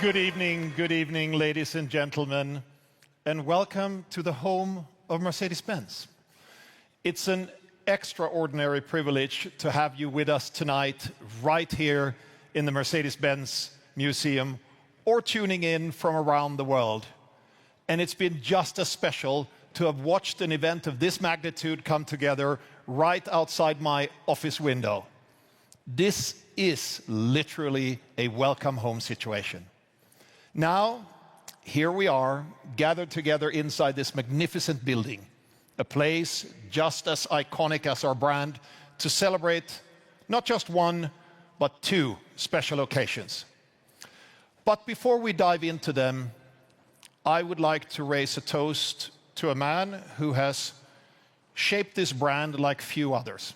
Good evening, ladies and gentlemen, and welcome to the home of Mercedes-Benz. It's an extraordinary privilege to have you with us tonight, right here in the Mercedes-Benz Museum, or tuning in from around the world. And it's been just as special to have watched an event of this magnitude come together right outside my office window. This is literally a welcome home situation. Now, here we are, gathered together inside this magnificent building, a place just as iconic as our brand, to celebrate not just one, but two special occasions. But before we dive into them, I would like to raise a toast to a man who has shaped this brand like few others,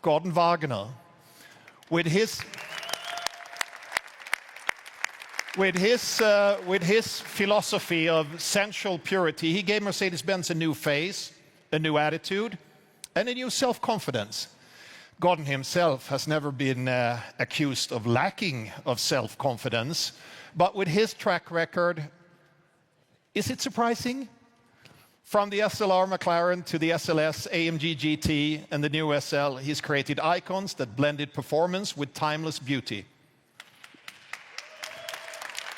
Gordon Wagner. With his philosophy of sensual purity, he gave Mercedes-Benz a new face, a new attitude, and a new self-confidence. Gordon himself has never been accused of lacking of self-confidence, but with his track record, is it surprising? From the SLR McLaren to the SLS, AMG GT, and the new SL, he's created icons that blended performance with timeless beauty.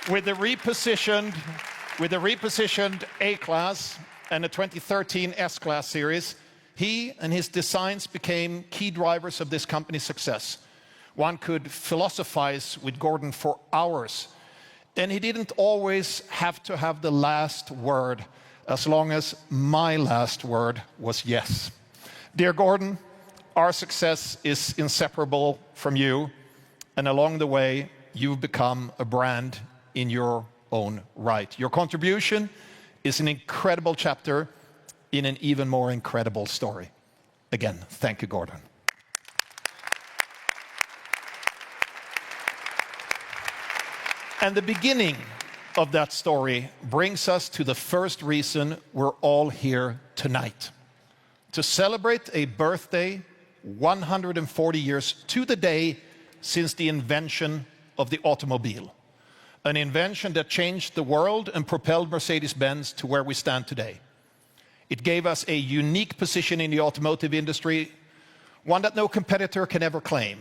With the repositioned A-Class and the 2013 S-Class series, he and his designs became key drivers of this company's success. One could philosophize with Gordon for hours, and he didn't always have to have the last word, as long as my last word was yes. Dear Gordon, our success is inseparable from you, and along the way, you've become a brand in your own right. Your contribution is an incredible chapter in an even more incredible story. Again, thank you, Gordon. And the beginning of that story brings us to the first reason we're all here tonight. To celebrate a birthday 140 years to the day since the invention of the automobile. An invention that changed the world and propelled Mercedes-Benz to where we stand today. It gave us a unique position in the automotive industry, one that no competitor can ever claim.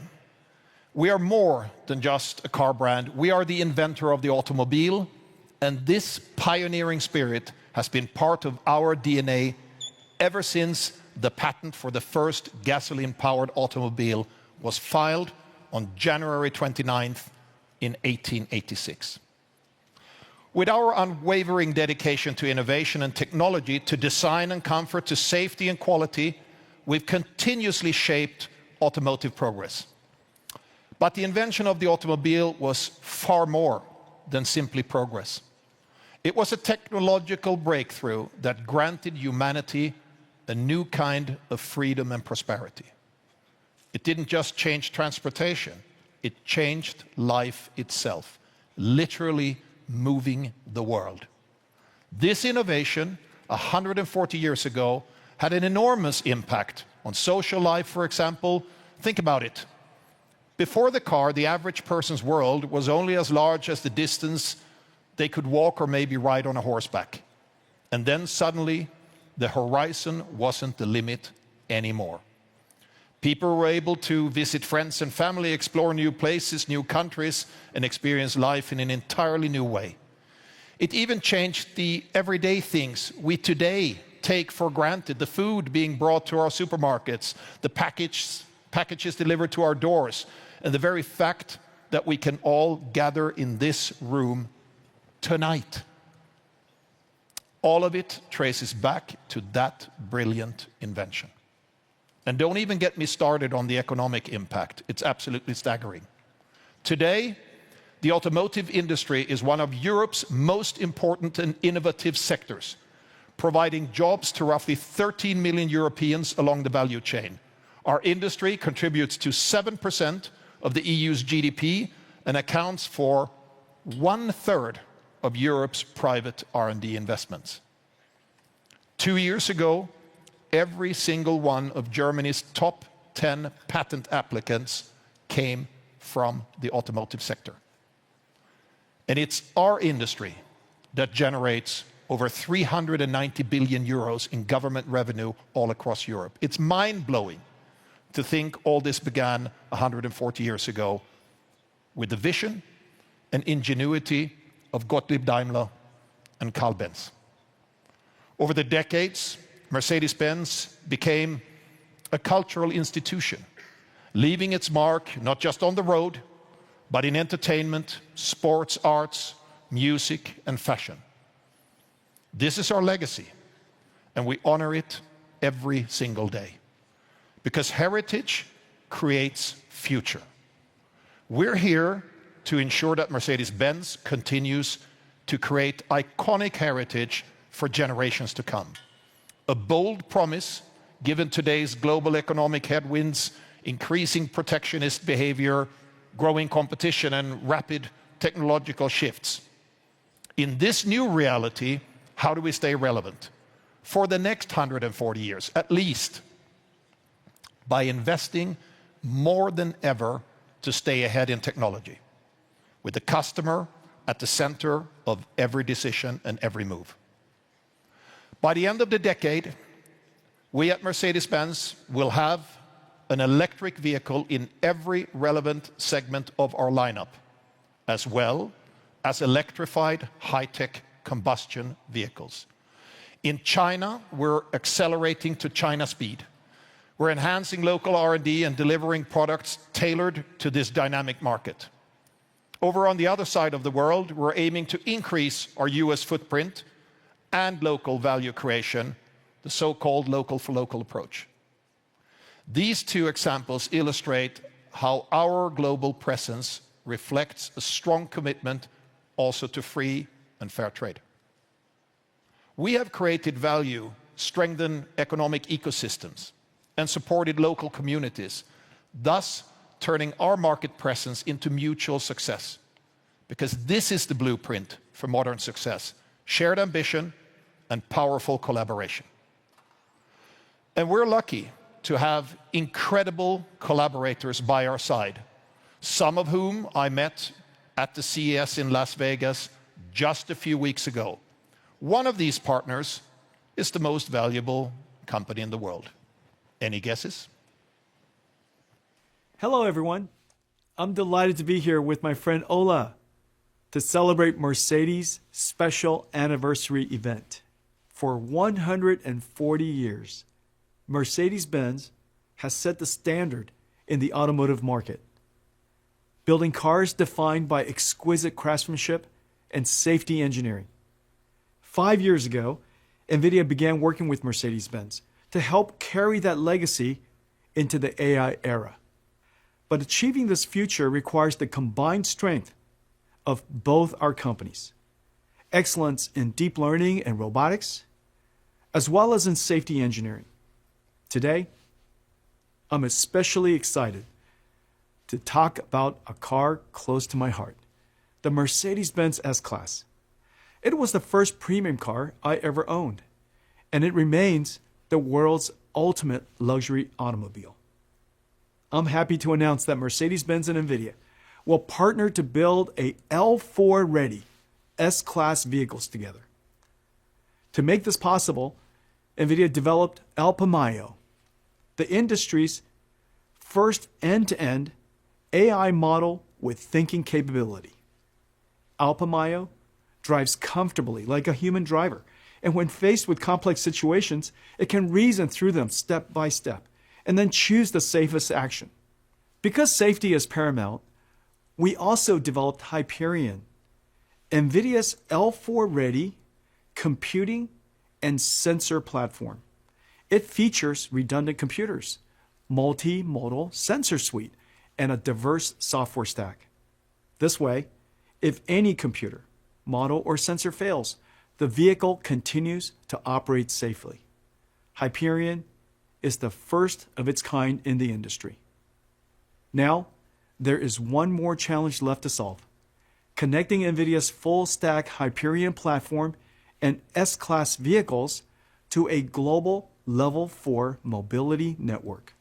We are more than just a car brand. We are the inventor of the automobile, and this pioneering spirit has been part of our DNA ever since the patent for the first gasoline-powered automobile was filed on January 29th in 1886. With our unwavering dedication to innovation and technology, to design and comfort, to safety and quality, we've continuously shaped automotive progress. But the invention of the automobile was far more than simply progress. It was a technological breakthrough that granted humanity a new kind of freedom and prosperity. It didn't just change transportation, it changed life itself, literally moving the world. This innovation, 140 years ago, had an enormous impact on social life, for example. Think about it. Before the car, the average person's world was only as large as the distance they could walk or maybe ride on a horseback. And then suddenly, the horizon wasn't the limit anymore. People were able to visit friends and family, explore new places, new countries, and experience life in an entirely new way. It even changed the everyday things we today take for granted, the food being brought to our supermarkets, the packages delivered to our doors, and the very fact that we can all gather in this room tonight. All of it traces back to that brilliant invention. And don't even get me started on the economic impact. It's absolutely staggering. Today, the automotive industry is one of Europe's most important and innovative sectors, providing jobs to roughly 13 million Europeans along the value chain. Our industry contributes to 7% of the EU's GDP and accounts for 1/3 of Europe's private R&D investments. 2 years ago, every single one of Germany's top 10 patent applicants came from the automotive sector. And it's our industry that generates over 390 billion euros in government revenue all across Europe. It's mind-blowing to think all this began 140 years ago with the vision and ingenuity of Gottlieb Daimler and Carl Benz. Over the decades, Mercedes-Benz became a cultural institution, leaving its mark not just on the road, but in entertainment, sports, arts, music, and fashion. This is our legacy, and we honor it every single day. Because heritage creates future. We're here to ensure that Mercedes-Benz continues to create iconic heritage for generations to come. A bold promise, given today's global economic headwinds, increasing protectionist behavior, growing competition, and rapid technological shifts. In this new reality, how do we stay relevant? For the next 140 years, at least, by investing more than ever to stay ahead in technology, with the customer at the center of every decision and every move. By the end of the decade, we at Mercedes-Benz will have an electric vehicle in every relevant segment of our lineup, as well as electrified high-tech combustion vehicles. In China, we're accelerating to China speed. We're enhancing local R&D and delivering products tailored to this dynamic market. Over on the other side of the world, we're aiming to increase our US footprint and local value creation, the so-called local for local approach. These two examples illustrate how our global presence reflects a strong commitment also to free and fair trade. We have created value, strengthened economic ecosystems, and supported local communities, thus turning our market presence into mutual success. Because this is the blueprint for modern success: shared ambition and powerful collaboration. And we're lucky to have incredible collaborators by our side, some of whom I met at the CES in Las Vegas just a few weeks ago. One of these partners is the most valuable company in the world. Any guesses? Hello, everyone. I'm delighted to be here with my friend Ola to celebrate Mercedes' special anniversary event. For 140 years, Mercedes-Benz has set the standard in the automotive market, building cars defined by exquisite craftsmanship and safety engineering. 5 years ago, NVIDIA began working with Mercedes-Benz to help carry that legacy into the AI era. But achieving this future requires the combined strength of both our companies: excellence in deep learning and robotics, as well as in safety engineering. Today, I'm especially excited to talk about a car close to my heart, the Mercedes-Benz S-Class. It was the first premium car I ever owned, and it remains the world's ultimate luxury automobile. I'm happy to announce that Mercedes-Benz and NVIDIA will partner to build a L4-ready S-Class vehicles together. To make this possible, NVIDIA developed Alpamayo, the industry's first end-to-end AI model with thinking capability. Alpamayo drives comfortably like a human driver, and when faced with complex situations, it can reason through them step by step and then choose the safest action. Because safety is paramount, we also developed Hyperion, NVIDIA's L4-ready computing and sensor platform. It features redundant computers, multimodal sensor suite, and a diverse software stack. This way, if any computer, model, or sensor fails, the vehicle continues to operate safely. Hyperion is the first of its kind in the industry. Now, there is one more challenge left to solve: connecting NVIDIA's full-stack Hyperion platform and S-Class vehicles to a global Level 4 mobility network.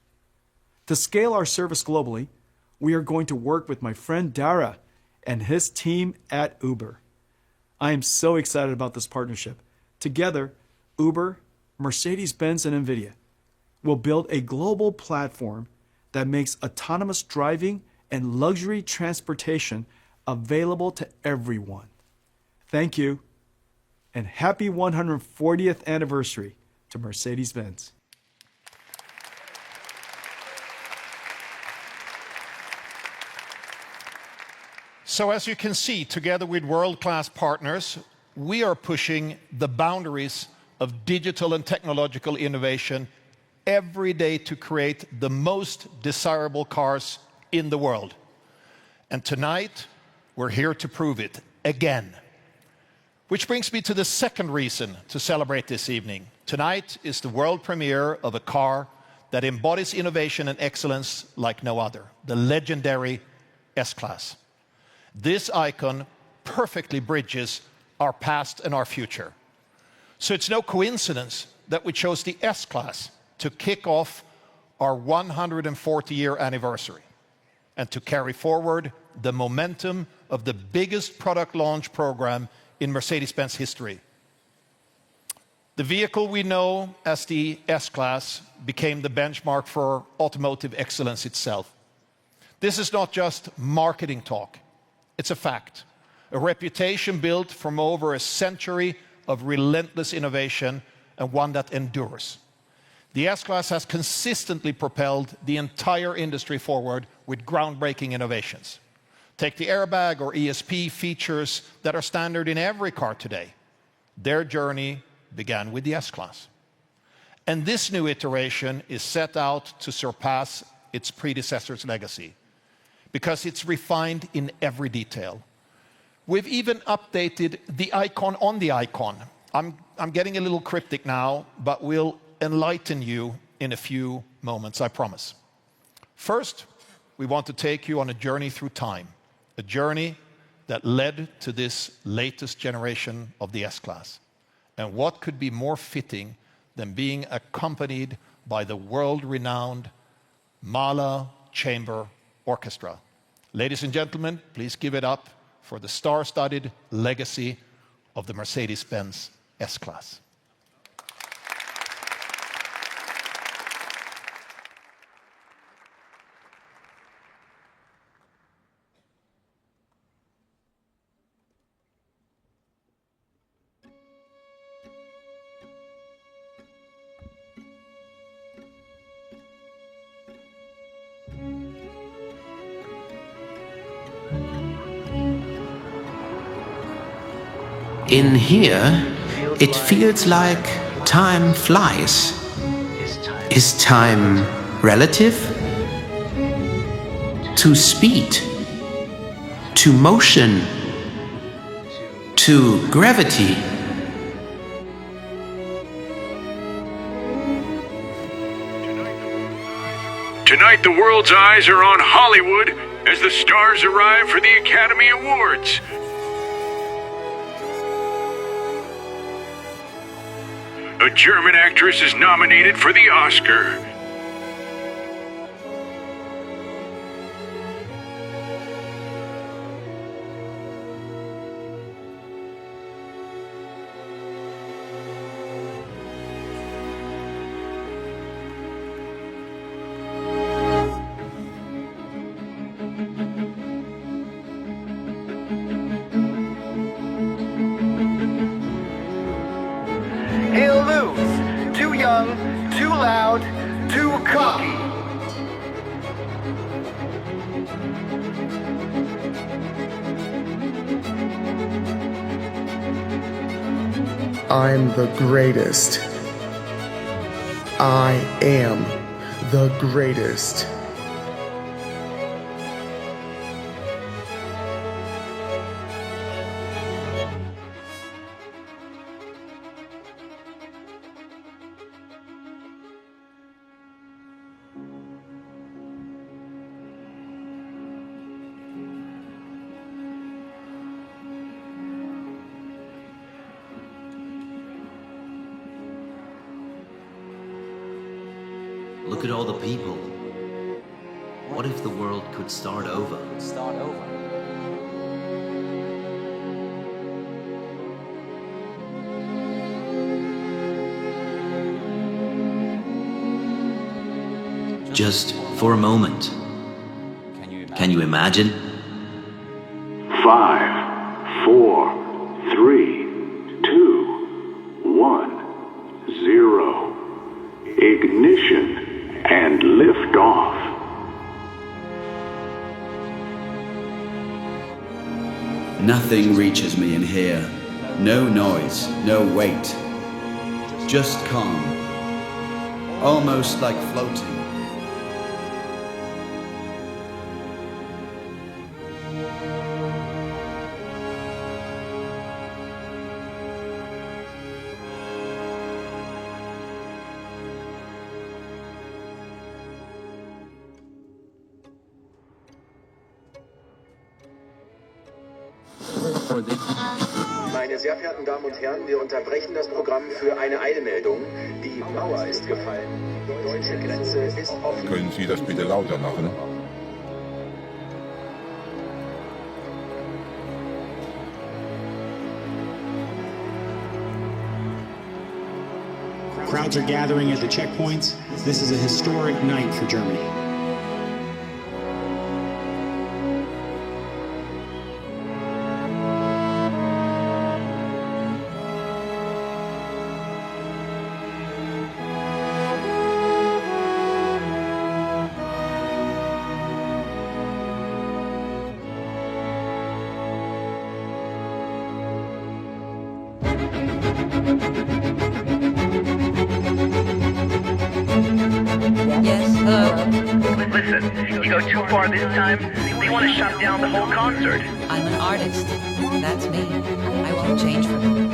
To scale our service globally, we are going to work with my friend Dara and his team at Uber. I am so excited about this partnership. Together, Uber, Mercedes-Benz, and NVIDIA will build a global platform that makes autonomous driving and luxury transportation available to everyone. Thank you, and happy 140th anniversary to Mercedes-Benz. So as you can see, together with world-class partners, we are pushing the boundaries of digital and technological innovation every day to create the most desirable cars in the world. And tonight, we're here to prove it again. Which brings me to the second reason to celebrate this evening. Tonight is the world premiere of a car that embodies innovation and excellence like no other, the legendary S-Class. This icon perfectly bridges our past and our future. So it's no coincidence that we chose the S-Class to kick off our 140-year anniversary and to carry forward the momentum of the biggest product launch program in Mercedes-Benz history. The vehicle we know as the S-Class became the benchmark for automotive excellence itself. This is not just marketing talk, it's a fact. A reputation built from over a century of relentless innovation and one that endures. The S-Class has consistently propelled the entire industry forward with groundbreaking innovations. Take the airbag or ESP features that are standard in every car today. Their journey began with the S-Class. And this new iteration is set out to surpass its predecessor's legacy because it's refined in every detail. We've even updated the icon on the icon. I'm getting a little cryptic now, but we'll enlighten you in a few moments, I promise. First, we want to take you on a journey through time, a journey that led to this latest generation of the S-Class. And what could be more fitting than being accompanied by the world-renowned Mahler Chamber Orchestra. Ladies and gentlemen, please give it up for the star-studded legacy of the Mercedes-Benz S-Class. In here, it feels like time flies. Is time relative? To speed? To motion? To gravity? Tonight, the world's eyes are on Hollywood as the stars arrive for the Academy Awards. A German actress is nominated for the Oscar. He'll lose. Too young, too loud, too cocky. I'm the greatest. I am the greatest. Look at all the people. What if the world could start over? just for a moment. Can you imagine? 5, 4, 3, 2, 1, 0. Ignition and lift off. Nothing reaches me in here. No noise, no weight. Just calm. Almost like floating. Meine sehr verehrten Damen und Herren, wir unterbrechen das Programm für eine Eilmeldung. Die Mauer ist gefallen. Die deutsche Grenze ist offen. Können Sie das bitte lauter machen? Crowds are gathering at the checkpoints. This is a historic night for Germany. Yes, hello. Listen, you go too far this time, they want to shut down the whole concert. I'm an artist. That's me. I won't change for them.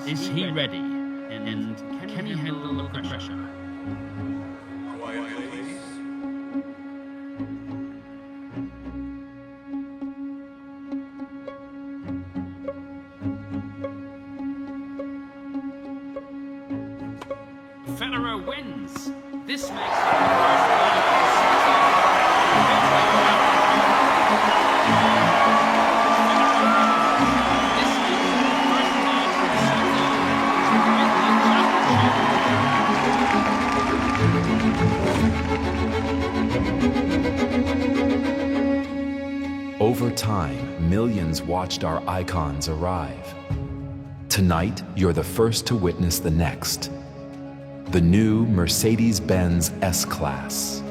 Is he ready? And can he handle the pressure? Federer wins. This makes it the first Over time, millions watched our icons arrive. Tonight, you're the first to witness the next. The new Mercedes-Benz S-Class.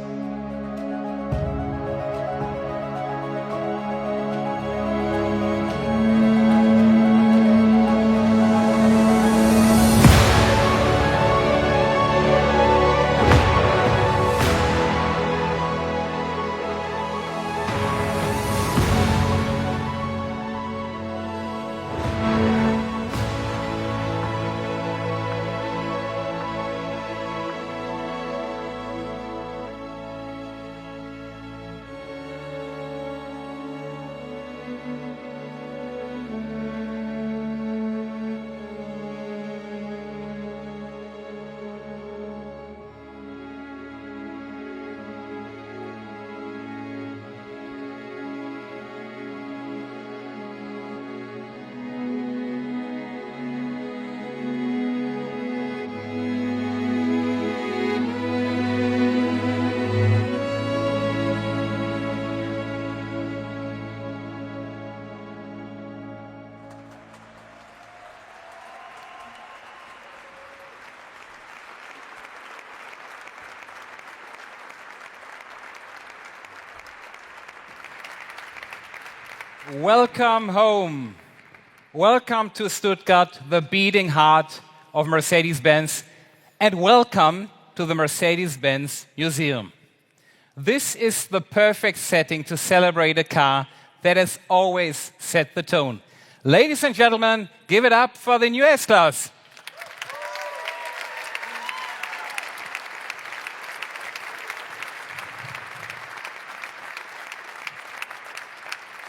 Welcome home. Welcome to Stuttgart, the beating heart of Mercedes-Benz, and welcome to the Mercedes-Benz Museum. This is the perfect setting to celebrate a car that has always set the tone. Ladies and gentlemen, give it up for the new S-Class.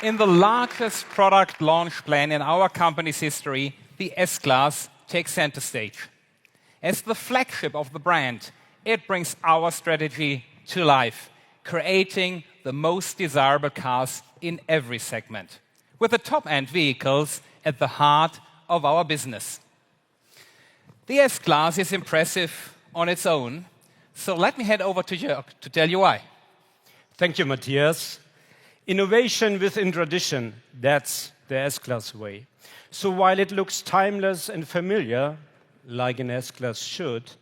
In the largest product launch plan in our company's history, the S-Class takes center stage. As the flagship of the brand, it brings our strategy to life, creating the most desirable cars in every segment, with the top-end vehicles at the heart of our business. The S-Class is impressive on its own, so let me hand over to Jörg to tell you why. Thank you, Matthias. Innovation within tradition, that's the S-Class way. So while it looks timeless and familiar, like an S-Class should,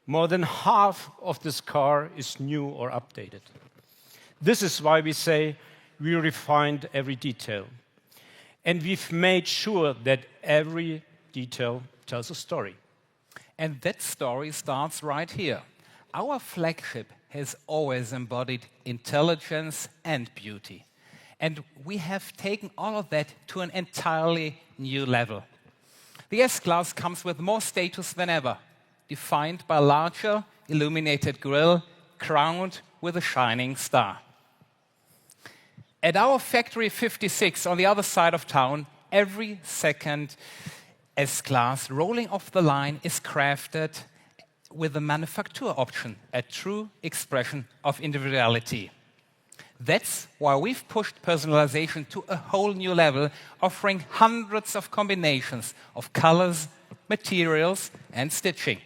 more than half of this car is new or updated. This is why we say we refined every detail. And we've made sure that every detail tells a story. And that story starts right here. Our flagship has always embodied intelligence and beauty. And we have taken all of that to an entirely new level. The S-Class comes with more status than ever, defined by a larger, illuminated grille crowned with a shining star. At our Factory 56 on the other side of town, every second S-Class rolling off the line is crafted with a manufacture option, a true expression of individuality. That's why we've pushed personalization to a whole new level, offering hundreds of combinations of colors, materials, and stitching.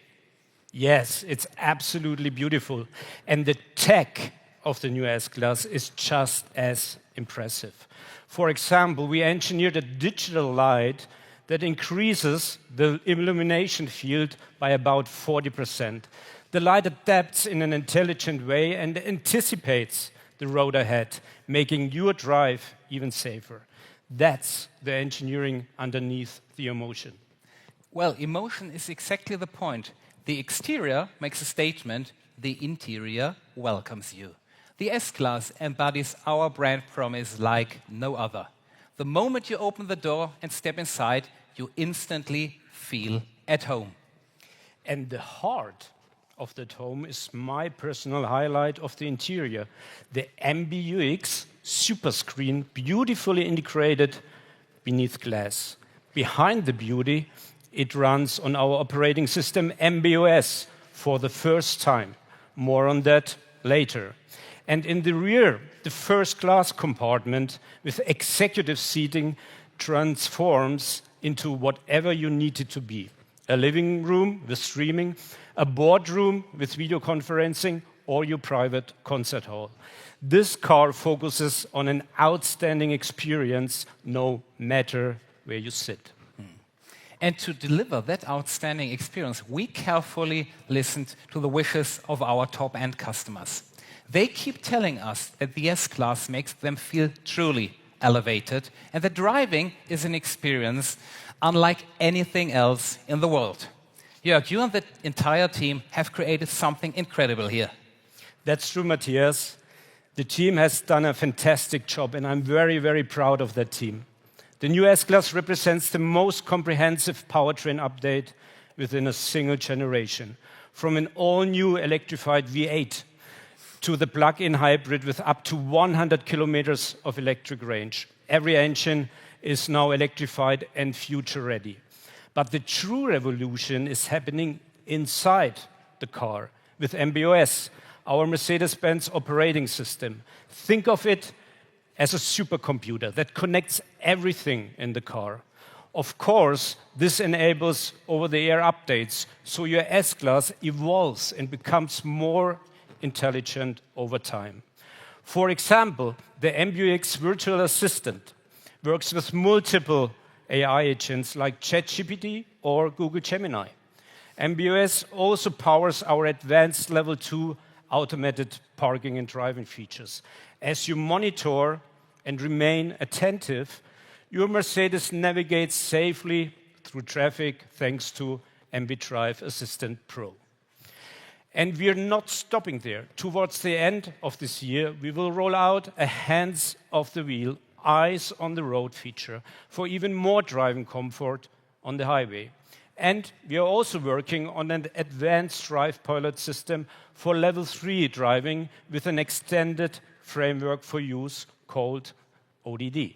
Yes, it's absolutely beautiful. And the tech of the new S-Class is just as impressive. For example, we engineered a digital light that increases the illumination field by about 40%. The light adapts in an intelligent way and anticipates the road ahead, making your drive even safer. That's the engineering underneath the emotion. Well, emotion is exactly the point. The exterior makes a statement, the interior welcomes you. The S-Class embodies our brand promise like no other. The moment you open the door and step inside, you instantly feel at home. And the heart of that home is my personal highlight of the interior, the MBUX superscreen, beautifully integrated beneath glass. Behind the beauty, it runs on our operating system MBOS for the first time. More on that later. And in the rear, the first class compartment with executive seating transforms into whatever you need it to be. A living room with streaming, a boardroom with video conferencing, or your private concert hall. This car focuses on an outstanding experience no matter where you sit. And to deliver that outstanding experience, we carefully listened to the wishes of our top-end customers. They keep telling us that the S-Class makes them feel truly elevated and that driving is an experience unlike anything else in the world. Jörg, you and the entire team have created something incredible here. That's true, Matthias. The team has done a fantastic job, and I'm very, very proud of that team. The new S-Class represents the most comprehensive powertrain update within a single generation, from an all-new electrified V8 to the plug-in hybrid with up to 100 kilometers of electric range. Every engine is now electrified and future-ready. But the true revolution is happening inside the car with MBOS, our Mercedes-Benz operating system. Think of it as a supercomputer that connects everything in the car. Of course, this enables over-the-air updates, so your S-Class evolves and becomes more intelligent over time. For example, the MBUX virtual assistant works with multiple AI agents like ChatGPT or Google Gemini. MBOS also powers our advanced level 2 automated parking and driving features. As you monitor and remain attentive, your Mercedes navigates safely through traffic thanks to MB Drive Assistant Pro. And we're not stopping there. Towards the end of this year, we will roll out a hands off the wheel, eyes on the road feature for even more driving comfort on the highway. And we are also working on an advanced drive pilot system for level 3 driving with an extended framework for use called ODD.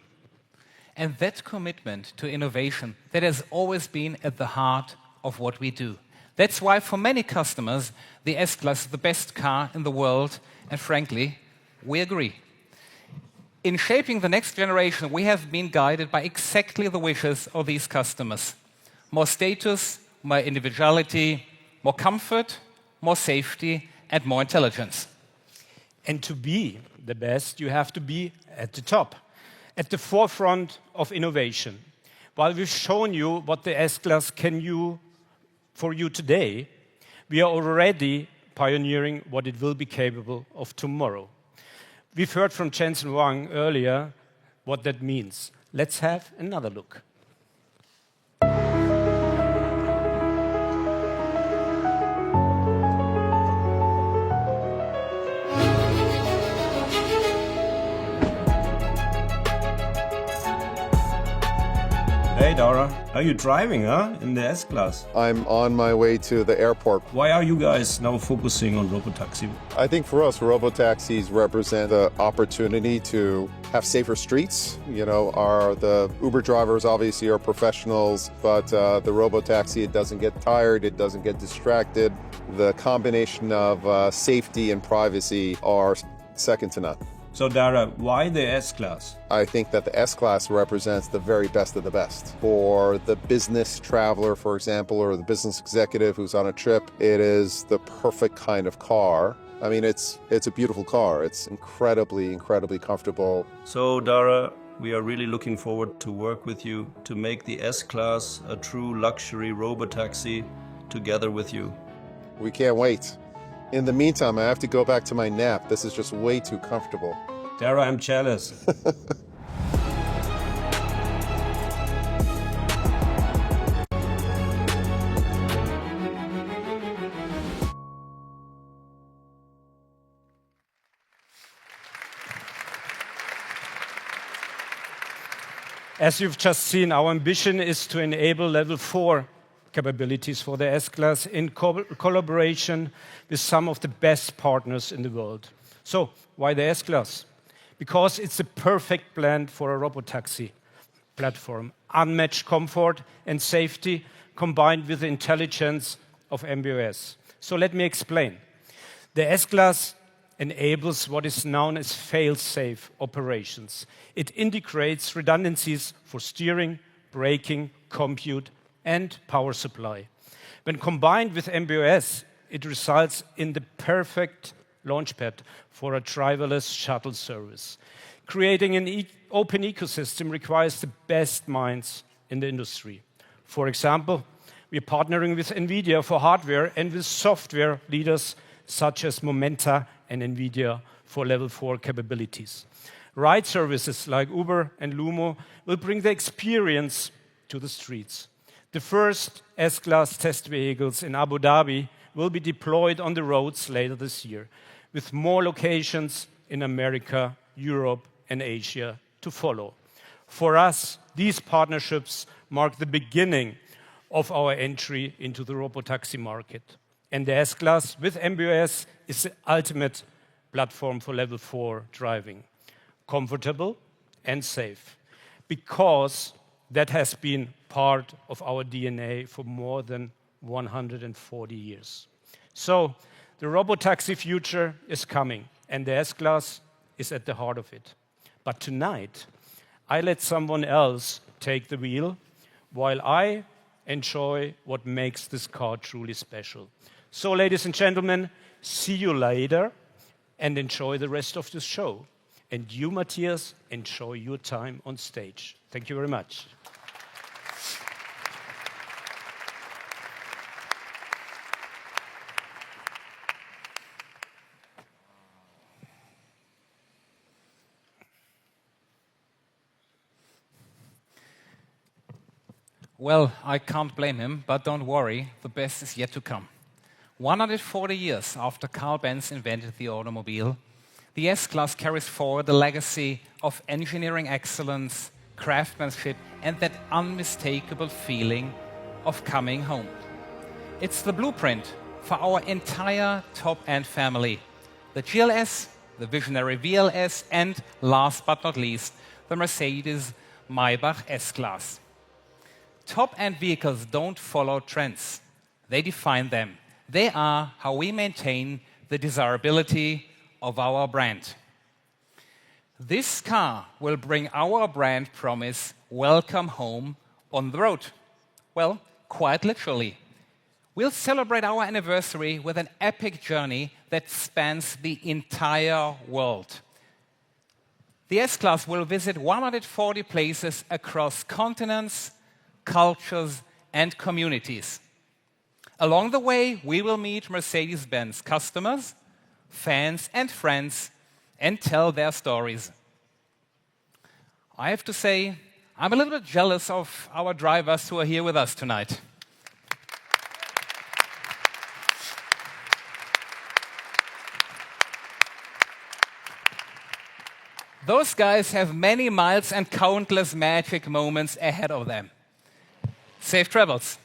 And that commitment to innovation, that has always been at the heart of what we do. That's why for many customers, the S-Class is the best car in the world, and frankly, we agree. In shaping the next generation, we have been guided by exactly the wishes of these customers. More status, more individuality, more comfort, more safety, and more intelligence. And to be the best, you have to be at the top, at the forefront of innovation. While we've shown you what the S-Class can do for you today, we are already pioneering what it will be capable of tomorrow. We've heard from Jensen Huang earlier what that means. Let's have another look. Hey Dara, are you driving, in the S-Class? I'm on my way to the airport. Why are you guys now focusing on robotaxi? I think for us, robotaxis represent the opportunity to have safer streets. You know, the Uber drivers obviously are professionals, but the robotaxi, it doesn't get tired, it doesn't get distracted. The combination of safety and privacy are second to none. So Dara, why the S-Class? I think that the S-Class represents the very best of the best. For the business traveler, for example, or the business executive who's on a trip, it is the perfect kind of car. I mean, it's a beautiful car. It's incredibly, incredibly comfortable. So Dara, we are really looking forward to work with you to make the S-Class a true luxury robotaxi together with you. We can't wait. In the meantime, I have to go back to my nap. This is just way too comfortable. Dara, I'm jealous. As you've just seen, our ambition is to enable level 4 capabilities for the S-Class in collaboration with some of the best partners in the world. So, why the S-Class? Because it's a perfect blend for a robotaxi platform. Unmatched comfort and safety combined with the intelligence of MB.OS. So let me explain. The S-Class enables what is known as fail-safe operations. It integrates redundancies for steering, braking, compute, and power supply. When combined with MB.OS, it results in the perfect launchpad for a driverless shuttle service. Creating an open ecosystem requires the best minds in the industry. For example, we're partnering with NVIDIA for hardware and with software leaders such as Momenta and NVIDIA for level 4 capabilities. Ride services like Uber and Lumo will bring the experience to the streets. The first S-Class test vehicles in Abu Dhabi will be deployed on the roads later this year, with more locations in America, Europe, and Asia to follow. For us, these partnerships mark the beginning of our entry into the robotaxi market. And the S-Class with MB.OS is the ultimate platform for level 4 driving. Comfortable and safe, because that has been part of our DNA for more than 140 years. So, the robotaxi future is coming, and the S-Class is at the heart of it. But tonight, I let someone else take the wheel while I enjoy what makes this car truly special. So, ladies and gentlemen, see you later and enjoy the rest of the show. And you, Matthias, enjoy your time on stage. Thank you very much. Well, I can't blame him, but don't worry, the best is yet to come. 140 years after Carl Benz invented the automobile, the S-Class carries forward the legacy of engineering excellence, craftsmanship, and that unmistakable feeling of coming home. It's the blueprint for our entire top-end family, the GLS, the visionary VLS, and last but not least, the Mercedes Maybach S-Class. Top-end vehicles don't follow trends. They define them. They are how we maintain the desirability of our brand. This car will bring our brand promise, welcome home, on the road. Well, quite literally. We'll celebrate our anniversary with an epic journey that spans the entire world. The S-Class will visit 140 places across continents, cultures, and communities. Along the way, we will meet Mercedes-Benz customers, fans, and friends, and tell their stories. I have to say, I'm a little bit jealous of our drivers who are here with us tonight. Those guys have many miles and countless magic moments ahead of them. Safe travels.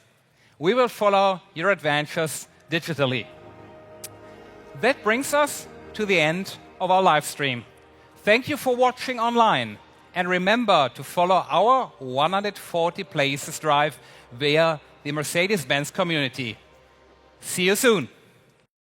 We will follow your adventures digitally. That brings us to the end of our live stream. Thank you for watching online. And remember to follow our 140 Places Drive via the Mercedes-Benz community. See you soon.